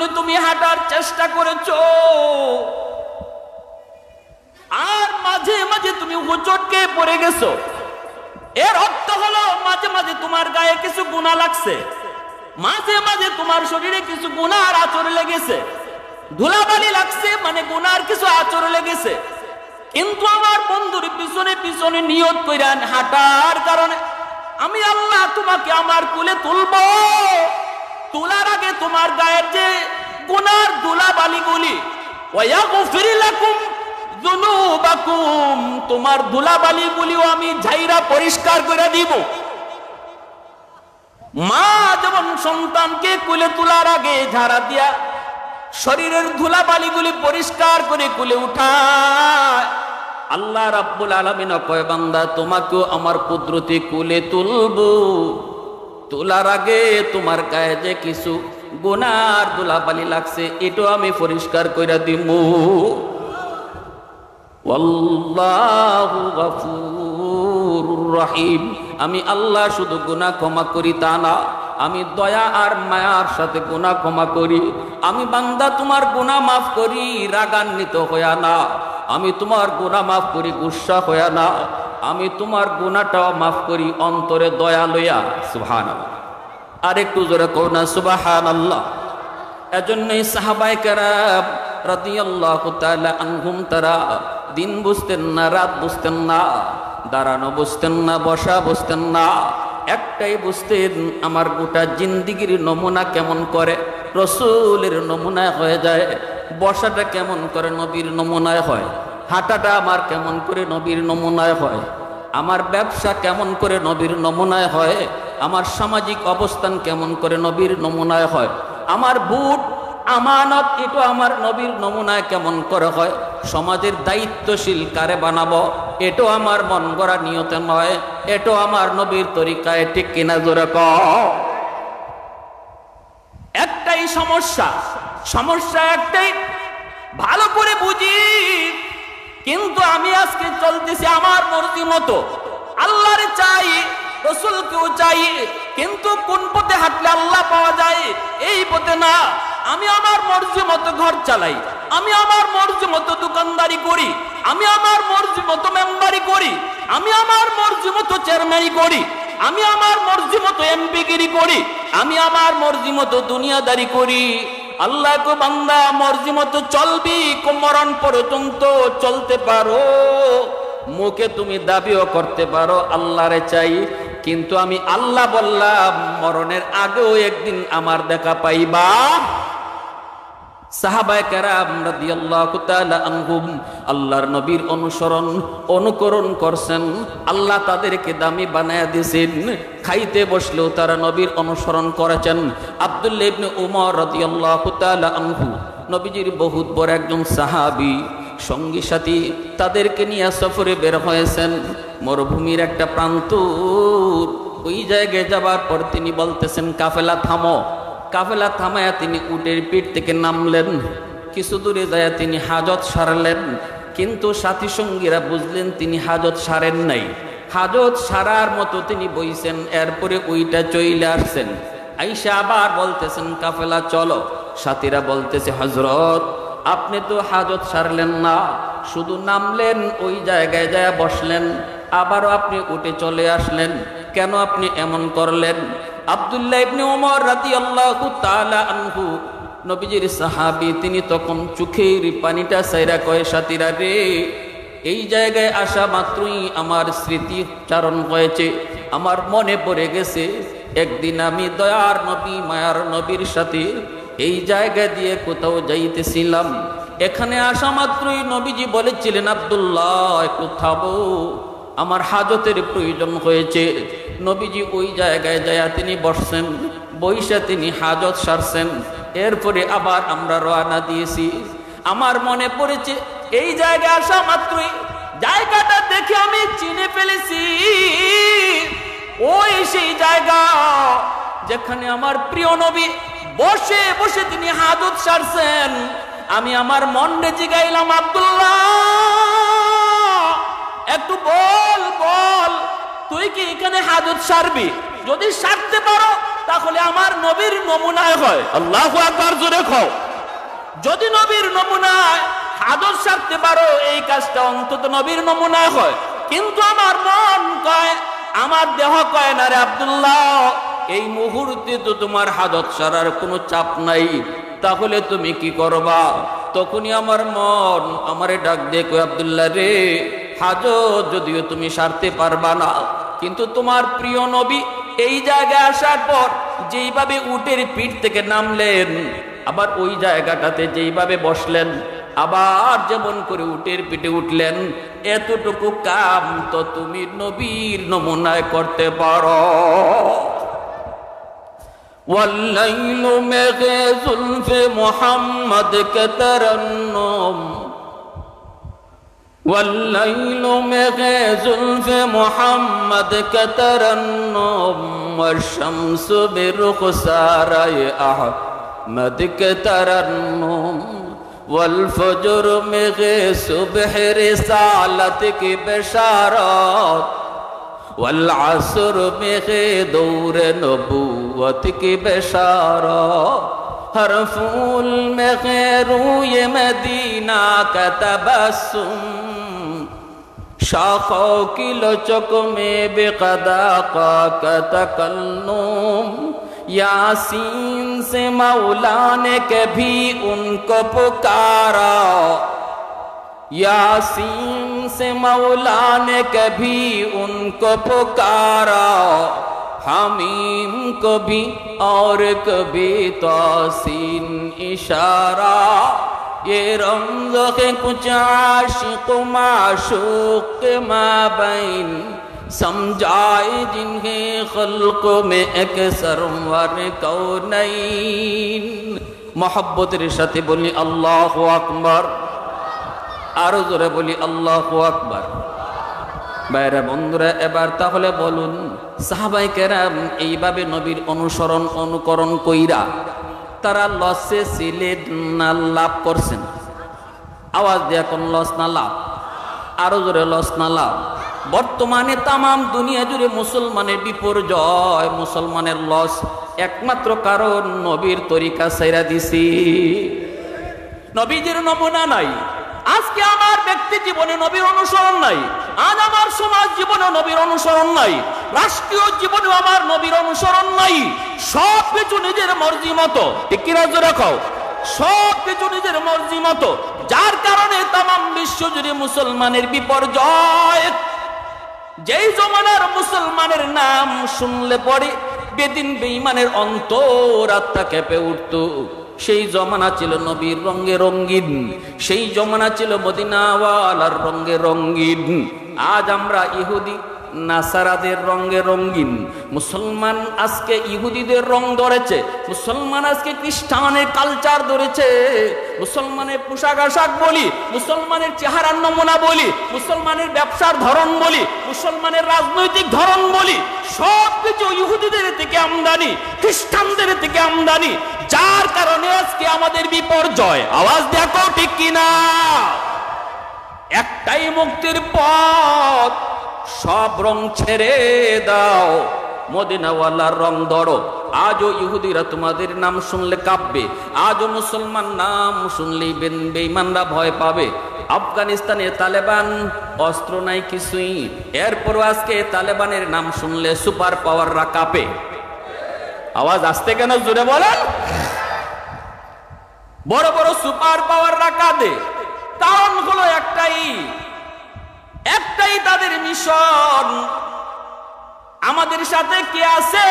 পিছনে তুমি হাঁটার চেষ্টা করেছো, আর মাঝে মাঝে তুমি হোঁচটকে পড়ে গেছো। এর অর্থ হলো মাঝে মাঝে তোমার গায়ে কিছু গুনাহ লাগছে, মাঝে মাঝে তোমার শরীরে কিছু গুনার আচর লেগেছে, ধুলাবালি লাগছে, মানে গুনার কিছু আচর লেগেছে। কিন্তু আমার বন্ধুর পিছনে পিছনে নিয়ত কইরা হাঁটার কারণে আমি আল্লাহ তোমাকে আমার কুলে তুলবো। তোলার আগে তোমার গায়ের যে গুনার ধুলাবালিগুলি, ওয়াগফির লাকুম যুনুবাকুম, তোমার ধুলাবালিগুলিও আমি ঝাইরা পরিষ্কার করে দিব। মা যেমন সন্তানকে কুলে তোলার আগে ঝাড়া দিয়া শরীরের ধুলাবালিগুলি পরিষ্কার করে কুলে উঠায়, আল্লাহ রাব্বুল আলামিন কয় বান্দা তোমাকেও আমার কুদরতে কুলে তুলবো। তোলার আগে তোমার গায়ে যে কিছু গুনার ধুলাবালি লাগছে এটাও আমি পরিষ্কার করে দিব। ওয়াল্লাহু গফুরুর রহিম, আমি আল্লাহ শুধু গুনাহ ক্ষমা করি তা না, আমি দয়া আর মায়ার সাথে গুনাহ ক্ষমা করি। আমি বান্দা তোমার গুনাহ মাফ করি রাগান্বিত হইয়া না, আমি তোমার গুনাহ মাফ করি গুসা হইয়া না, আমি তোমার গুনাহটাও মাফ করি অন্তরে দয়া লইয়া। সুবহানাল্লাহ, আর একটু জোরে কও না সুবহানাল্লাহ। এজন্যই সাহাবায়ে কেরাম রাদিয়াল্লাহু তাআলা আনহুম তারা দিন বুঝতেন না, রাত বুঝতেন না, দাঁড়ানো বুঝতেন না, বসা বুঝতেন না, একটাই বুঝতেন আমার গোটা জিন্দিগির নমুনা কেমন করে রসুলের নমুনায় হয়ে যায়, বসাটা কেমন করে নবীর নমুনায় হয়, হাঁটাটা আমার কেমন করে নবীর নমুনায় হয়, আমার ব্যবসা কেমন করে নবীর নমুনায় হয়, আমার সামাজিক অবস্থান কেমন করে নবীর নমুনায় হয়, আমার বুট আমানত এটা আমার নবীর নমুনায় কেমন করে হয়, সমাজের দায়িত্বশীল কারে বানাবো এটাও আমার মন গড়া নিয়তে নয়, এটাও আমার নবীর তরিকায়, ঠিক কিনা জোরে কও। একটাই সমস্যা, সমস্যা একটাই, ভালো করে বুঝি, কিন্তু আমি আজকে চলতেছি আমার মর্জি মতো, আল্লাহরে চাই, রসুলকেও চাই, কিন্তু কোন পথে হাঁটলে আল্লাহ পাওয়া যায় এই পথে না। আমি আমার মর্জি মতো ঘর চালাই, আমি আমার মর্জি মতো দোকানদারি করি, আমি আমার মর্জি মতো মেম্বারি করি, আমি আমার মর্জি মতো চেয়ারম্যানি করি, আমি আমার মর্জি মতো এমপিগিরি করি, আমি আমার মর্জি মতো দুনিয়াদারি করি। আল্লাহ কো বান্দা মর্জি মতো চলবি, মরণ পর্যন্ত চলতে পারো, মুখে তুমি দাবিও করতে পারো আল্লাহরে চাই, কিন্তু আমি আল্লাহ বললাম মরণের আগেও একদিন আমার দেখা পাইবা। সাহাবায়ে কেরাম রাদিয়াল্লাহু তাআলা আনহুম আল্লাহর নবীর অনুকরণ করছেন, আল্লাহ তাদেরকে দামি বানায়া দিয়েছেন, খাইতে বসলেও তারা নবীর অনুসরণ করেছেন। আব্দুল্লাহ ইবনে উমর রাদিয়াল্লাহু তাআলা আনহু নবীজির বহুত বড় একজন সাহাবী, সঙ্গী সাথী তাদেরকে নিয়ে সফরে বের হয়েছেন মরুভূমির একটা প্রান্ত। ওই জায়গায় যাবার পর তিনি বলতেছেন কাফেলা থামো, কাফেলা থামায়া তিনি উটের পিঠ থেকে নামলেন, কিছু দূরে যায় তিনি হাজত সারলেন, কিন্তু সাথী সঙ্গীরা বুঝলেন তিনি হাজত সারেন নাই, হাজত সারার মতো তিনি বইছেন, এরপরে ওইটা চইলে আসছেন, আইসা আবার বলতেছেন কাফেলা চলো, সাথীরা বলতেছে হযরত আপনি তো হাজত সারলেন না, শুধু নামলেন ওই জায়গায় যায় বসলেন, আবারও আপনি উঠে চলে আসলেন, কেন আপনি এমন করলেন? আব্দুল্লাহ ইবনে উমর রাদিয়াল্লাহু তাআলা আনহু নবীজির সাহাবী, তিনি তখন চোখের পানিটা সাইরা কয় সাথীরা রে, এই জায়গায় আসা মাত্রই আমার স্মৃতি চারণ হয়েছে, আমার মনে পড়ে গেছে একদিন আমি দয়ার নবী মায়ার নবীর সাথে এই জায়গা দিয়ে কোথাও যাইতেছিলাম, এখানে আসা মাত্রই নবীজি বলেছিলেন আব্দুল্লাহ একটু থামো, আমার হাজতের প্রয়োজন হয়েছে। নবীজি ওই জায়গায় যায় তিনি বসছেন, বইসা তিনি হাজত সারছেন, এরপরে আবার আমরা রওনা দিয়েছি। আমার মনে পড়েছে এই জায়গায় আসা মাত্রই জায়গাটা দেখে আমি চিনে ফেলেছি, ওই সেই জায়গা যেখানে আমার প্রিয় নবী বসে বসে তিনি হাজত সারছেন। আমি আমার মনে জিগাইলাম আব্দুল্লাহ একটু বল বল তুই কি এখানে হাজত সারবি? যদি সারতে পারো তাহলে আমার নবীর নমুনায় হয়। আল্লাহু আকবার, জোরে খাও। যদি নবীর নমুনায় হাদস সারতে পারো, এই কাজটা অন্তত নবীর নমুনায় হয়। কিন্তু আমার মন কয়, আমার দেহ কয় না রে আব্দুল্লাহ, এই মুহূর্তে তো তোমার হাদত সারার কোনো চাপ নাই, তাহলে তুমি কি করবা? তখনই আমার মন আমারে ডাক দিয়ে কয়, আব্দুল্লাহ রে, হাজত যদিও তুমি সারতে পারবা না, কিন্তু তোমার প্রিয় নবী এই জায়গায় আসার পর যেইভাবে উটের পিঠ থেকে নামলেন, আবার ওই জায়গাটাতে যেইভাবে বসলেন, আবার যেমন করে উটের পিঠে উঠলেন, এতটুকু কাম তো তুমি নবীর নমুনায় করতে পারো। والليل में जुल्फ मोहम्मद के तरन्नुम, والليل में जुल्फ मोहम्मद के तरन्नुम, والشمس برخسارة अहमद के तरन्नुम, والفجر में सुबह रिसालत की बशारत, والعصر में दौर नबूवत की बशारत, हर फूल में रूय मदीना का तबस्सुम, शाखों की लचक में बेक़दा का तकल्लुम, यासीन से मौला ने कभी उनको पुकारा, यासीन से मौला ने कभी उनको पुकारा, हमीम को भी और कभी तौसीन इशारा, ये रमज़ के कुछ आशिक़ माशूक़ के माबैन, समझाए जिन्हें खल्क़ में एक सरवर कौनैन। मोहब्बतेर साथे बोली अल्लाहु अकबर, আরো জোরে বলি আল্লাহু আকবার। ভাইরা বন্ধুরা, এবার তাহলে বলুন, সাহাবায়ে কেরাম এইভাবে নবীর অনুসরণ অনুকরণ কইরা তারা লসে ছিলেন না লাভ করছেন? আওয়াজ দিয়ে কোন লস না লাভ? আরো জোরে, লস না লাভ? বর্তমানে তামাম দুনিয়া জুড়ে মুসলমানের বিপর্যয়, মুসলমানের লস, একমাত্র কারণ নবীর তরিকা ছাইরা দিছি, নবীজির নমুনা নাই। আজকে আমার ব্যক্তি জীবনে নবীর অনুসরণ নাই, আজ আমার সমাজ জীবনে নবীর অনুসরণ নাই, রাষ্ট্রীয় জীবনে আমার নবীর অনুসরণ নাই। সব কিছু নিজের মর্জি মতো, ঠিক কি না জোরে কও? সব কিছু নিজের মর্জি মতো, যার কারণে তামাম বিশ্ব জুড়ে মুসলমানের বিপর্যয়। যেই জমানার মুসলমানের নাম শুনলে পরে বেদিন বেঈমানের অন্তর আত্মা কেঁপে উঠত, সেই জমানা ছিল নবীর রঙে রঙিন, সেই জমানা ছিল মদিনাওয়ালার রঙে রঙিন। আজ আমরা ইহুদি নাসারাদের রঙে রঙিন। মুসলমান আজকে ইহুদিদের রং ধরেছে, মুসলমান আজকে খ্রিস্টানের কালচার ধরেছে। মুসলমানের পোশাক আশাক বলি, মুসলমানের চেহারার নমুনা বলি, মুসলমানের ব্যবসার ধরন বলি, মুসলমানের রাজনৈতিক ধরন বলি, সব কিছু ইহুদিদের থেকে আমদানি, খ্রিস্টানদের থেকে আমদানি, যার কারণে আজকে আমাদের বিপর্যয়। আওয়াজ দেখো, ঠিক কিনা? একটাই মুক্তির পথ, সব রং ছেড়ে দাও, মদিনাওয়ালার রং ধরো। আজও ইহুদিরা তোমাদের নাম শুনলে কাঁপবে, আজও মুসলমান নাম শুনলেই বেঈমানরা ভয় পাবে। আফগানিস্তানে তালেবান, অস্ত্র নাই কিছুই, এরপর আজকে তালেবানের নাম শুনলে সুপার পাওয়াররা কাঁপে। আওয়াজ আসতে কেন, জোরে বলেন। বড় বড় সুপার পাওয়াররা কাঁদে, কারণ হলো একটাই, একটাই তাদের মিশন। আমাদের সাথে কে আছে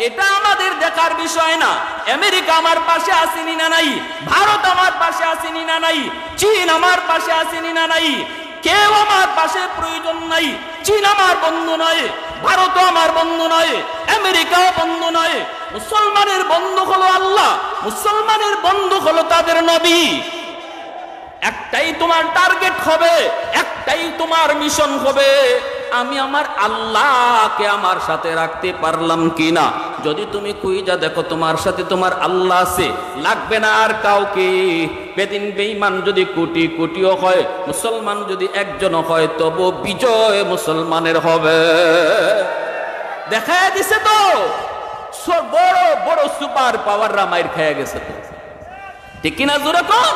এটা আমাদের দেখার বিষয় না। আমেরিকা আমার পাশে আসেনি না নাই, ভারত আমার পাশে আসেনি না নাই, চীন আমার পাশে আসেনি না নাই, কেউ আমার পাশে প্রয়োজন নাই। চীন আমার বন্ধু নয়, ভারতও আমার বন্ধু নয়, আমেরিকাও বন্ধু নয়। মুসলমানের বন্ধু হলো আল্লাহ, মুসলমানের বন্ধু হলো তাদের নবী। একটাই তোমার টার্গেট হবে, একটাই তোমার মিশন হবে, আমি আমার আল্লাহকে আমার সাথে রাখতে পারলাম কিনা। যদি তুমি খুঁজা দেখো তোমার সাথে তোমার আল্লাহ আছে, লাগবে না আর কাউকে। বেদিন বেঈমান যদি কোটি কোটিও হয়, মুসলমান যদি একজনও হয়, তবু বিজয় মুসলমানের হবে। দেখা দিছে তো বড় বড় সুপার পাওয়াররা মাইর খেয়ে গেছে, ঠিক কিনা জোরে কম?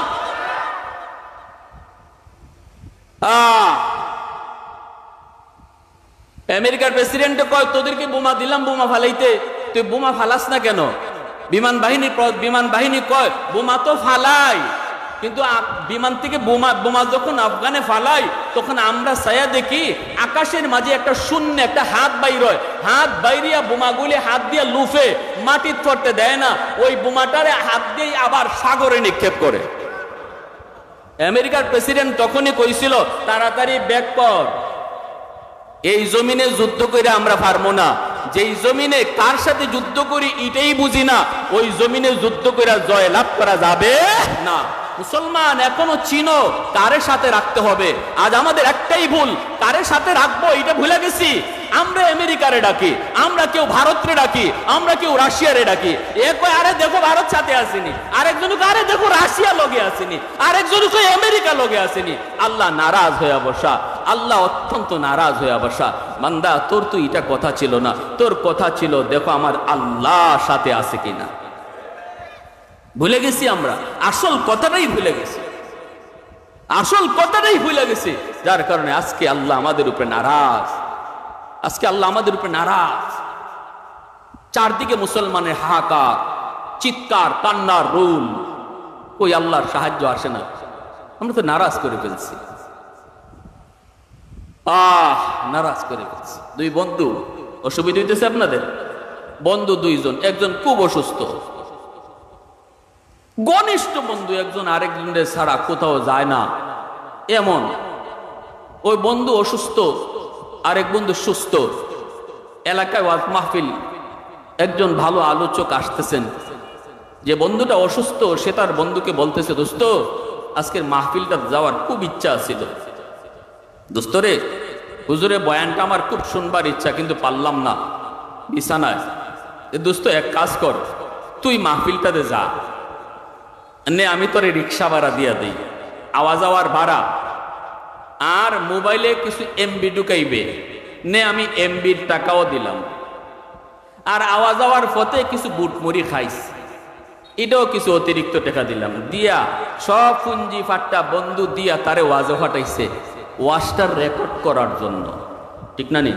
আমেরিকার প্রেসিডেন্ট কয় তোদেরকে বোমা দিলাম বোমা ফালাইতে, তুই বোমা ফালাস না কেন? বিমান বাহিনী কয় বোমা তো ফালাই, কিন্তু বিমান থেকে বোমা যখন আফগানে ফালাই তখন আমরা ছায়া দেখি আকাশের মাঝে একটা শূন্য একটা হাত বাইর হয়, হাত বাইরিয়া বোমাগুলি হাত দিয়ে লুফে মাটির পড়তে দেয় না, ওই বোমাটারে হাত দিয়ে আবার সাগরে নিক্ষেপ করে। আমেরিকার প্রেসিডেন্ট তখনই কইছিল তাড়াতাড়ি ব্যাক কর, এই জমিনে যুদ্ধ করে আমরা পারবো না, যেই জমিনে কার সাথে যুদ্ধ করি এটাই বুঝি না, ওই জমিনে যুদ্ধ করে জয় লাভ করা যাবে না। মুসলমান এখনো চিনো কারে সাথে রাখতে হবে। আজ আমাদের একটাই ভুল, কারে সাথে রাখবো এটা ভুলে গেছি। আমরা আমেরিকারে ডাকি, আমরা কেউ ভারতরে ডাকি, আমরা কেউ রাশিয়ারে ডাকি। এ কয় আরে দেখো ভারত সাথে আসেনি, আরেকজন আরে দেখো রাশিয়া লগে আসেনি, আরেকজন কয় আমেরিকা লগে আসেনি। আল্লাহ নারাজ হয়ে বসা, আল্লাহ অত্যন্ত নারাজ হয়ে বসা। বান্দা তোর তো এটা কথা ছিল না, তোর কথা ছিল দেখো আমার আল্লাহ সাথে আছে কিনা। ভুলে গেছি আমরা, আসল কথাটাই ভুলে গেছি, আসল কথাটাই ভুলে গেছি, যার কারণে আজকে আল্লাহ আমাদের উপরে নারাজ, আজকে আল্লাহ আমাদের উপরে নারাজ। চারদিকে মুসলমানের হাহাকার, চিৎকার, কান্নার রোল, কই আল্লাহর সাহায্য আসে না, আমরা তো নারাজ করে ফেলছি, নারাজ করে ফেলছি। দুই বন্ধু, অসুবিধা হইতেছে আপনাদের? বন্ধু দুইজন, একজন খুব অসুস্থ, ঘনিষ্ঠ বন্ধু একজন আরেকজনের ছাড়া কোথাও যায় না এমন। ওই বন্ধু অসুস্থ, আরেক বন্ধু সুস্থ। এলাকায় ওয়াজ মাহফিল, একজন ভালো আলোচক আসতেছেন, যে বন্ধুটা অসুস্থ সে তার বন্ধুকে বলতেছে দোস্ত আজকের মাহফিলটা যাওয়ার খুব ইচ্ছা ছিল, দোস্ত রে হুজুরে বয়ানটা আমার খুব শুনবার ইচ্ছা কিন্তু পারলাম না বিছানায়। দোস্ত এক কাজ কর, তুই মাহফিলটাতে যা, নে আমি তোরে রিক্সা ভাড়া দিয়া দিই, আওয়া যাওয়ার ভাড়া, আর মোবাইলে কিছু এমবি ঢুকাইবে, নে আমি এমবির টাকাও দিলাম, আর আওয়া যাওয়ার পথে কিছু বুটমুড়ি খাইস, এটাও কিছু অতিরিক্ত টাকা দিলাম, দিয়া সব পুঞ্জি ফাট্টা বন্ধু দিয়া তারে ওয়াজও ফাটাইছে ওয়াজটার রেকর্ড করার জন্য, ঠিক না নি?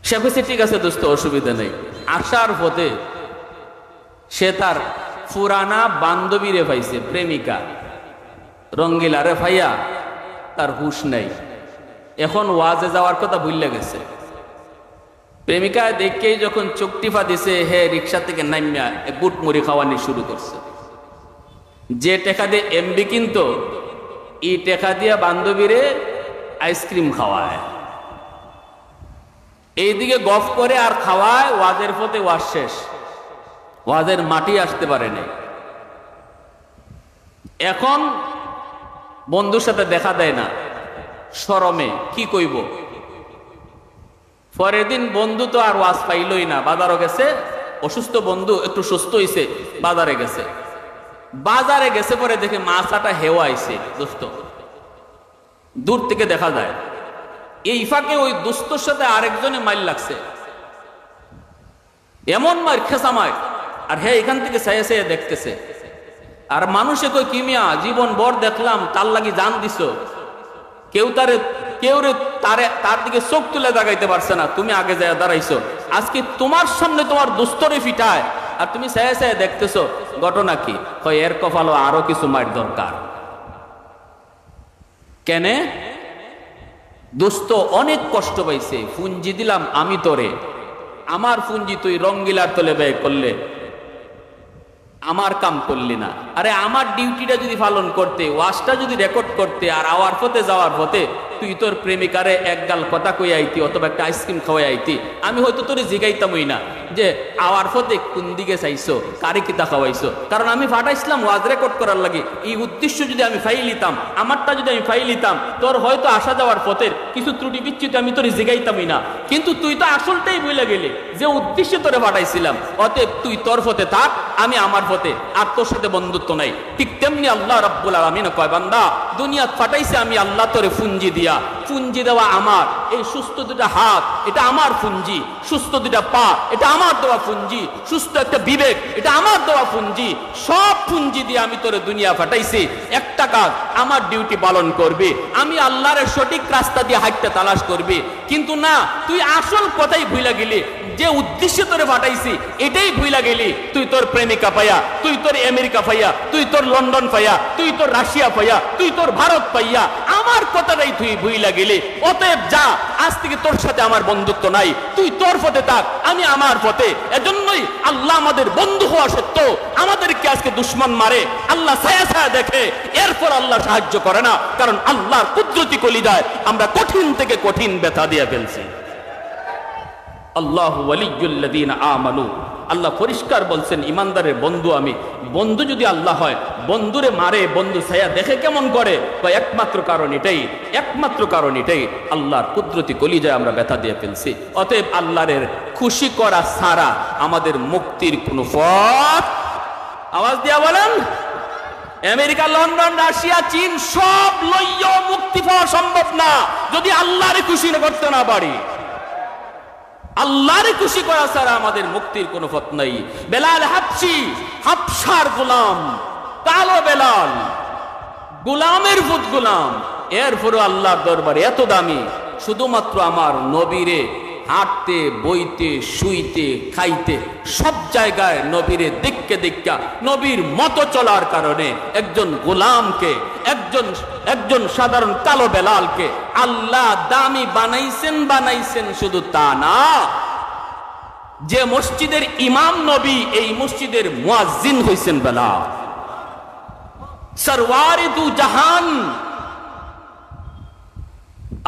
সে কইছে ঠিক আছে দোস্ত অসুবিধা নেই। আসার পথে সে তার পুরানা বান্ধবীরে পাইছে, প্রেমিকা রঙ্গিলারে ভাইয়া, তার হুশ নাই, এখন ওয়াজে যাওয়ার কথা ভুলে গেছে। প্রেমিকা দেখেই যখন চোখ টিপা দিছে, হে রিক্সা থেকে নামিয়া বুট মুড়ি খাওয়ানি শুরু করছে। যে টাকা দিয়ে এমবি কিনতো এই টাকা দিয়া বান্ধবীরে আইসক্রিম খাওয়ায়, এইদিকে গফ করে আর খাওয়ায়, ওয়াজের পথে ওয়াজ শেষ, ওয়াজের মাটি আসতে পারে নাই। এখন বন্ধুর সাথে দেখা দেয় না, শরমে কি কইব। পরের দিন বন্ধু তো আর ওয়াজ পাইলই না, বাজারও গেছে, অসুস্থ বন্ধু একটু সুস্থ হইছে, বাজারে গেছে। বাজারে গেছে পরে দেখে মাছাটা হেওয়া আইছে দোস্ত, দূর থেকে দেখা যায়। এই ফাঁকে ওই দোস্তর সাথে আরেকজনে মাইল লাগছে, এমন মার খেসা মার, আর হে এখান থেকে সাইয়ে সাইয়ে দেখতেছে। আর মানুষে কই কিমিয়া জীবন বর দেখলাম, তার লাগি জান দিছ, কেউ তার দিকে চোখ তুলে দাগাইতে পারছে না, তুমি আগে যায় দাঁড়াইছো, আজকে তোমার সামনে তোমার দোস্তরে ফিটায় আর তুমি সাইয়ে সাইয়ে দেখতেছো, ঘটনা কি? হয় এর কপালও আরো কিছু মার দরকার। কেনে? দোস্ত অনেক কষ্ট পাইছে, পুঞ্জি দিলাম আমি তোরে, আমার পুঞ্জি তুই রঙ্গিলার তলে ব্যয় করলে, আমার কাম করলি না। আরে আমার ডিউটিটা যদি পালন করতে, ওয়াজটা যদি রেকর্ড করতে, আর আওয়ার পথে যাওয়ার পথে তুই তোর প্রেমিকারে এক গাল কথা কই আইতি অথবা একটা আইসক্রিম খাওয়াই আইতি, আমি হয়তো তোরে জিগাইতামই না যে আওয়ার পথে কোন দিকে চাইছো, কারে কিতা খাওয়াইছো, কারণ আমি ফাটাইছিলাম ওয়াজ রেকর্ড করার লাগে। এই উদ্দেশ্য যদি আমি ফাইল নিতাম, আমারটা যদি আমি ফাইল নিতাম, তোর হয়তো আসা যাওয়ার পথের কিছু ত্রুটি বিচ্যুতি আমি তোরে জিগাইতামই না। কিন্তু তুই তো আসলটাই ভুলে গেলি যে উদ্দেশ্যে তোরে ফাটাইছিলাম, অতএব তুই তোর পথে থাক, আমি আমার পথে, আর তোর সাথে বন্ধুত্ব নাই। ঠিক তেমনি আল্লাহ রাব্বুল আলামিন কয়, বান্দা দুনিয়া ফাটাইছে আমি আল্লাহ তোরে পুঞ্জি দিয়া, পুঞ্জি দেওয়া আমার। এই সুস্থ দুটা হাত এটা আমার পুঞ্জি, সুস্থ দুটা পা এটা আমার দেওয়া পুঞ্জি, সুস্থ একটা বিবেক এটা আমার দেওয়া পুঞ্জি। সব পুঞ্জি দিয়ে আমি তোরে দুনিয়া ফাটাইছি। একটা কাজ আমার ডিউটি পালন করবি, আমি আল্লাহর সঠিক রাস্তা দিয়ে হাঁটতে তালাশ করবি। কিন্তু না, তুই আসল কথাই ভুইলা গেলি, যে উদ্দেশ্যে তোরে পাঠাইছি এটাই ভুইলা গেলি। তুই তোর প্রেমিকা পাইয়া, তুই তোর আমেরিকা পাইয়া, তুই তোর লন্ডন পাইয়া, তুই তোর রাশিয়া পাইয়া, তুই তোর ভারত পাইয়া আমার কথাটাই তুই ভুইলা গেলি। অতএব যা, আজ থেকে তোর সাথে আমার বন্ধুত্ব নাই, তুই তোর পথে থাক, আমি আমার পথে। এজন্যই আল্লাহ আমাদের বন্ধু হওয়া সত্ত্বেও আমাদেরকে আজকে দুশ্মন মারে, আল্লাহ ছায়া ছায়া দেখে, এরপর আল্লাহ সাহায্য করে না। কারণ আল্লাহর কুদরতি কলিজায় আমরা কঠিন থেকে কঠিন ব্যথা দিয়ে ফেলছি। আল্লাহু ওয়ালিয়্যুল্লাযীনা আমানু, আল্লাহ পরিষ্কার বলছেন ইমানদারের বন্ধু আমি। বন্ধু যদি আল্লাহ হয়, বন্ধুরে মারে, বন্ধু ছায়া দেখে কেমন করে? একমাত্র কারণ এটাই, একমাত্র কারণ এটাই, আল্লাহর কুদরতি কলিজায় আমরা ব্যথা দিয়ে ফেলছি। অতএব আল্লাহর খুশি করা ছাড়া আমাদের মুক্তির কোনো পথ, আওয়াজ দিয়া বলেন, আমেরিকা, লন্ডন, রাশিয়া, চীন সব লইয়া মুক্তি পাওয়া সম্ভব না যদি আল্লাহরে খুশি করতে না পারি। আল্লাহরে খুশি করা ছাড়া আমাদের মুক্তির কোনো পথ নাই। বেলাল হাবশি, হাবশার গোলাম, কালো বেলাল, গোলামের পুত গোলাম, এরপরও আল্লাহর দরবারে এত দামি, শুধুমাত্র আমার নবীরে হাঁটতে, বইতে, শুইতে, খাইতে সব জায়গায় নবীরে দেখকে দেখা, নবীর মতো চলার কারণে একজন গোলামকে, একজন সাধারণ কালো বেলালকে আল্লাহ দামি বানাইছেন। শুধু তা না, যে মসজিদের ইমাম নবী, এই মসজিদের মুয়াজ্জিন হইছেন বেলাল, সরওয়ারে দু জাহান,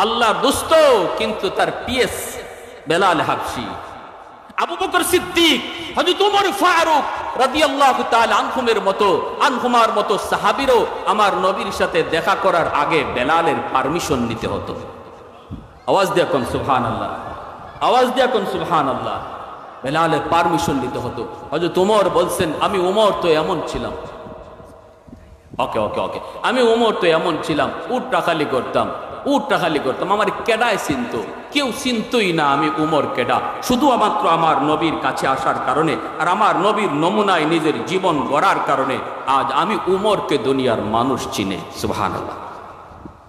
আল্লাহ দোস্ত, কিন্তু তার পিএস বেলাল হাবশি। আবু বকর সিদ্দিক, হযরত ওমর ফারুক রাদিয়াল্লাহু তাআলা আনহুমার মতো সাহাবীরও আমার নবীর সাথে দেখা করার আগে বেলালের পারমিশন নিতে হতো। আওয়াজ দিয়া কোন সুবহানাল্লাহ, আওয়াজ দিয়া কোন সুবহানাল্লাহ। বেলালের পারমিশন নিতে হতো। হযরত ওমর বলছেন, আমি ওমর তো এমন ছিলাম, ওকে ওকে ওকে, আমি ওমর তো এমন ছিলাম, উটটা খালি করতাম, আমার কেডায় চিনত, কেউ চিনতই না আমি উমর কেডা। শুধুমাত্র আমার নবীর কাছে আসার কারণে আর আমার নবীর নমুনায় নিজের জীবন গড়ার কারণে আজ আমি উমরকে দুনিয়ার মানুষ চিনে। সুবহানাল্লাহ,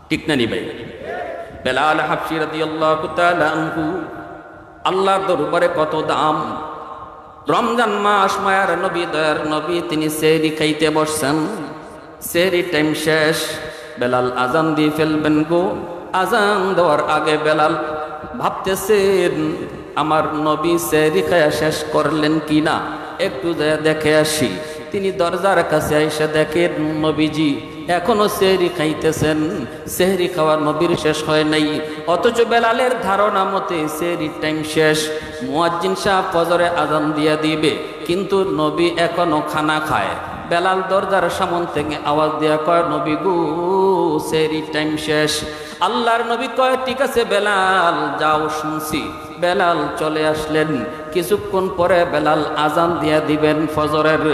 ঠিক না নি ভাই? বেলাল হাবশি রাদিয়াল্লাহু তাআলা আনহু, আল্লাহর দরবারে কত দাম। রমজান মাস, মায়ার নবী, দয়ার নবী, তিনি সেহরি খাইতে বসছেন। সেহরি টাইম শেষ, বেলাল আজান দিয়ে ফেলবেন গো। আজান দেওয়ার আগে বেলাল ভাবতেছেন, আমার নবী সেহরি খায়া শেষ করলেন কিনা, একটু যায় দেখে আসি। তিনি দরজার কাছে এসে দেখেন নবীজি এখনো সেহরি খাইতেছেন। সেহরি খাওয়া নবীর শেষ হয় নাই, অথচ বেলালের ধারণা মতে সেহরির টাইম শেষ, মুয়াজ্জিন সাহেব ফজরে আজান দিয়া দিবে, কিন্তু নবী এখনো খানা খায়। বেলাল দরজার সামন থেকে আওয়াজ দিয়া কয়, নবী গো সেহরি টাইম শেষ। আল্লাহর নবী কয়, ঠিক আছে বেলাল যাও, শুনছি। বেলাল চলে আসলেন। কিছুক্ষণ পরে বেলাল আজান দিয়া দিবেন ফজরের।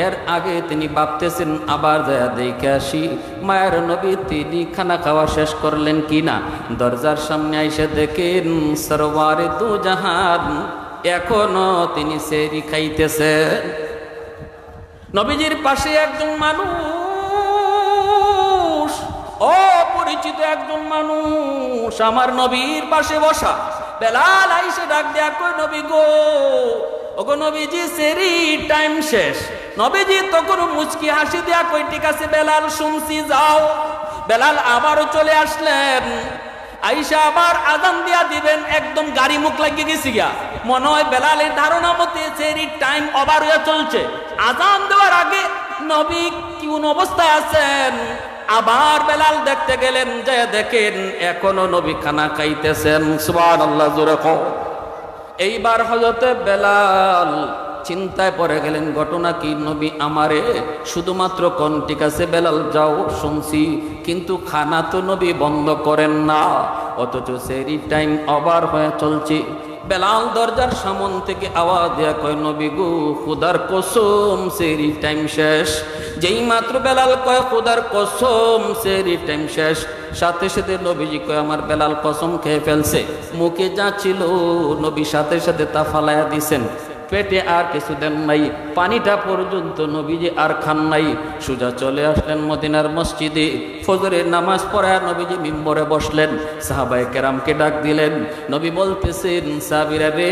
এর আগে তিনি ভাবতেছেন আবার যায় দেখে আসি মায়ের নবী তিনি খানা খাওয়া শেষ করলেন কিনা। দরজার সামনে এসে দেখেন সরওয়ারে দু জাহান এখনো তিনি সেহরি খাইতেছেন। নবীজির পাশে একজন মানুষ, অপরিচিত একজন মানুষ আমার নবীর পাশে বসা। বেলাল আইসে ডাক দেয়া কয়, নবী গো, ওগো নবীজি সেহরি টাইম শেষ। নবীজি তখন মুচকি হাসি দেয়া কয়, ঠিক আছে বেলাল শুনছি, যাও। বেলাল আবারও চলে আসলেন। আইসা আবার আজান দিয়া দিবেন, একদম গাড়ি মুখ লাগিয়ে গেছি গিয়া। মনে হয় বেলালের ধারণা মতে সেহরির টাইম ওভার হয়ে চলছে। আজান দেওয়ার আগে নবী কোন অবস্থায় আছেন। আবার বেলাল দেখতে গেলেন, যে দেখেন এখনো নবী খানা খাইতেছেন। সুবহানাল্লাহ, জোরে কও। এইবার হযরতে বেলাল চিন্তায় পড়ে গেলেন, ঘটনা কি? নবী আমারে শুধুমাত্র কোন, ঠিক আছে বেলাল যাও, শুনছি, কিন্তু খানা তো নবী বন্ধ করেন না, অথচ সেহরি টাইম ওভার হয়ে চলছে। বেলাল দরজার সামন থেকে আওয়াজ দেয়া কয় নবী গো খুদার কসম সেরি টাইম শেষ। যেই মাত্র বেলাল কয় খুদার কসম সেরি টাইম শেষ, সাথে সাথে নবীজি কয় আমার বেলাল কসম খেয়ে ফেলছে। মুখে যা ছিল নবী সাথে সাথে তা ফালাইয়া দিছেন, পেটে আর কিছু দেন নাই, পানিটা পর্যন্ত নবীজি আর খান নাই। সোজা চলে আসলেন মদিনার মসজিদে, ফজরের নামাজ পড়ায় নবীজি মিম্বরে বসলেন, সাহাবায়ে কেরামকে ডাক দিলেন। নবী বলতেছেন সাহাবীরা রে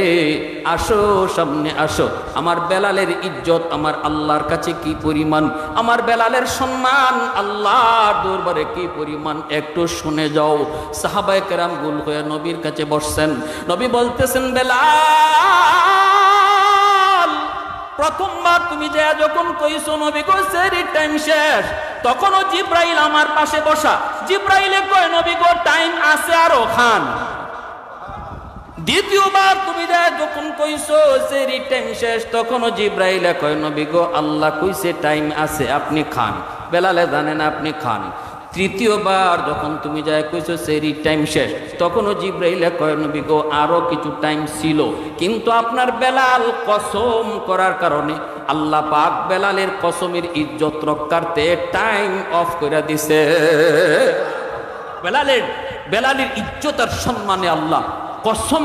আসো সামনে আসো, আমার বেলালের ইজ্জত আমার আল্লাহর কাছে কি পরিমাণ, আমার বেলালের সম্মান আল্লাহর দরবারে কি পরিমাণ একটু শুনে যাও। সাহাবায়ে কেরাম গুল হয়ে নবীর কাছে বসছেন। নবী বলতেছেন বেলাল প্রথমবার তুমি যে যখন কইছো নবী গো সেরি টাইম শেষ, তখনও জিব্রাইল আমার পাশে বসা, জিব্রাইলে কয় নবী গো টাইম আছে আরো খান। দ্বিতীয়বার তুমি যে যখন কইছো সেরি টাইম শেষ, তখনও জিব্রাইলে কয় নবী গো আল্লাহ কইছে টাইম আছে আপনি খান। বেলালে জানেন আপনি খান। তৃতীয়বার যখন তুমি যায় কইছো সেরি টাইম শেষ, তখনও জিব্রাইলে কয় নবী গো আরো কিছু টাইম ছিল, কিন্তু আপনার বেলাল কসম করার কারণে আল্লাহ পাক বেলালের কসমের ইজ্জত রক্ষার্থে টাইম অফ করে দিছে। বেলালের ইজ্জত আর সম্মানে আল্লাহ কসম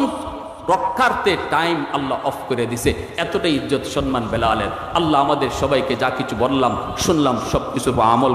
রক্ষার্থে টাইম আল্লাহ অফ করে দিছে। এতটাই ইজ্জত সম্মান বেলালের। আল্লাহ আমাদের সবাইকে যা কিছু বললাম শুনলাম সব কিছুর আমল